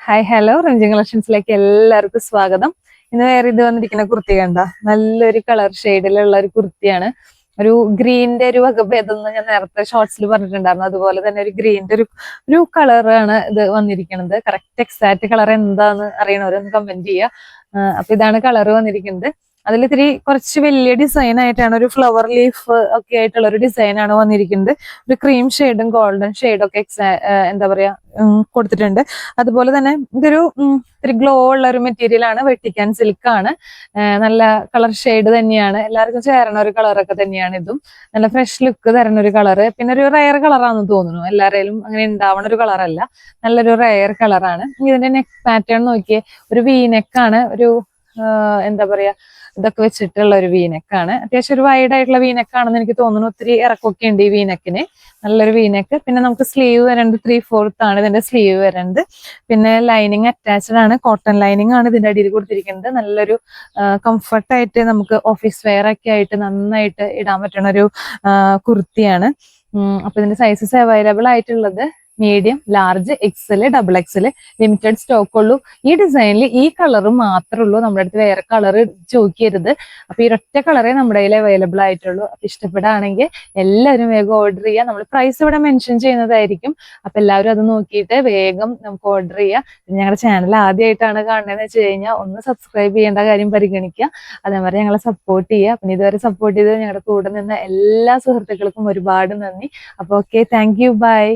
Hi hello റഞ്ചിങ് കളക്ഷൻസിലേക്ക് എല്ലാവർക്കും സ്വാഗതം. ഇന്ന് വേറെ ഇത് വന്നിരിക്കുന്ന കുർത്തി കണ്ട നല്ലൊരു കളർ ഷെയ്ഡിലുള്ള ഒരു കുർത്തിയാണ്. ഒരു ഗ്രീനിന്റെ ഒരു വകഭേദം എന്ന് ഞാൻ നേരത്തെ ഷോർട്സിൽ പറഞ്ഞിട്ടുണ്ടായിരുന്നു. അതുപോലെ തന്നെ ഒരു ഗ്രീനിന്റെ ഒരു കളറാണ് ഇത് വന്നിരിക്കുന്നത്. കറക്റ്റ് എക്സാക്ട് കളർ എന്താന്ന് അറിയണവരൊന്ന് കമന്റ് ചെയ്യുക. അപ്പൊ ഇതാണ് കളർ വന്നിരിക്കുന്നത്. അതിൽ ഇത്തിരി കുറച്ച് വലിയ ഡിസൈൻ ആയിട്ടാണ്, ഒരു ഫ്ലവർ ലീഫ് ഒക്കെ ആയിട്ടുള്ള ഒരു ഡിസൈൻ ആണ് വന്നിരിക്കുന്നത്. ഒരു ക്രീം ഷെയ്ഡും ഗോൾഡൻ ഷെയ്ഡും ഒക്കെ എന്താ പറയാ കൊടുത്തിട്ടുണ്ട്. അതുപോലെ തന്നെ ഇതൊരു ഇത്തിരി ഗ്ലോ ഉള്ള ഒരു മെറ്റീരിയൽ ആണ്, വെട്ടിക്കാൻ സിൽക്ക് ആണ്. നല്ല കളർ ഷെയ്ഡ് തന്നെയാണ്, എല്ലാവർക്കും ചേരണ ഒരു കളറൊക്കെ തന്നെയാണ് ഇതും. നല്ല ഫ്രഷ് ലുക്ക് തരുന്ന ഒരു കളറ്, പിന്നെ ഒരു റയർ കളറാണെന്ന് തോന്നുന്നു. എല്ലാവരെയും അങ്ങനെ ഉണ്ടാവണ ഒരു കളറല്ല, നല്ലൊരു റയർ കളറാണ്. ഇതിന്റെ നെക്ക് പാറ്റേൺ നോക്കിയേ, ഒരു വി നെക്കാണ്. ഒരു എന്താ പറയാ, ഇതൊക്കെ വെച്ചിട്ടുള്ള ഒരു വീനെക്കാണ്. അത്യാവശ്യം ഒരു വൈഡ് ആയിട്ടുള്ള വീനെക്കാണെന്ന് എനിക്ക് തോന്നുന്നു. ഒത്തിരി ഇറക്കൊക്കെ ഉണ്ട് ഈ വീനെക്കിന്, നല്ലൊരു വീനെക്ക്. പിന്നെ നമുക്ക് സ്ലീവ് വരേണ്ടത് 3/4 ആണ് ഇതിന്റെ സ്ലീവ് വരേണ്ടത്. പിന്നെ ലൈനിങ് അറ്റാച്ച്ഡ് ആണ്, കോട്ടൺ ലൈനിങ് ആണ് ഇതിന്റെ അടിയിൽ കൊടുത്തിരിക്കുന്നത്. നല്ലൊരു കംഫർട്ടായിട്ട് നമുക്ക് ഓഫീസ് വെയർ ഒക്കെ ആയിട്ട് നന്നായിട്ട് ഇടാൻ പറ്റുന്ന ഒരു കുർത്തിയാണ്. അപ്പൊ ഇതിന്റെ സൈസസ് അവൈലബിൾ ആയിട്ടുള്ളത് medium, large, XL, double XL. Limited stock ഉള്ളൂ. ഈ ഡിസൈനിൽ ഈ കളർ മാത്രമേ ഉള്ളൂ, നമ്മുടെ അടുത്ത് വേറെ കളർ ചോദിക്കരുത്. അപ്പൊ ഈ ഒറ്റ കളറേ നമ്മുടെ കയ്യിൽ അവൈലബിൾ ആയിട്ടുള്ളൂ. അപ്പൊ ഇഷ്ടപ്പെടുകയാണെങ്കിൽ എല്ലാവരും വേഗം ഓർഡർ ചെയ്യുക. നമ്മൾ പ്രൈസ് ഇവിടെ മെൻഷൻ ചെയ്യുന്നതായിരിക്കും. അപ്പൊ എല്ലാവരും അത് നോക്കിയിട്ട് വേഗം നമുക്ക് ഓർഡർ ചെയ്യുക. ഞങ്ങളുടെ ചാനൽ ആദ്യമായിട്ടാണ് കാണുന്നതെന്ന് വെച്ച് കഴിഞ്ഞാൽ ഒന്ന് സബ്സ്ക്രൈബ് ചെയ്യേണ്ട കാര്യം പരിഗണിക്കുക. അതേമാതിരി ഞങ്ങളെ സപ്പോർട്ട് ചെയ്യുക. പിന്നെ ഇതുവരെ സപ്പോർട്ട് ചെയ്ത് ഞങ്ങളുടെ കൂടെ നിന്ന എല്ലാ സുഹൃത്തുക്കൾക്കും ഒരുപാട് നന്ദി. അപ്പൊ ഓക്കെ, താങ്ക് യു, ബൈ.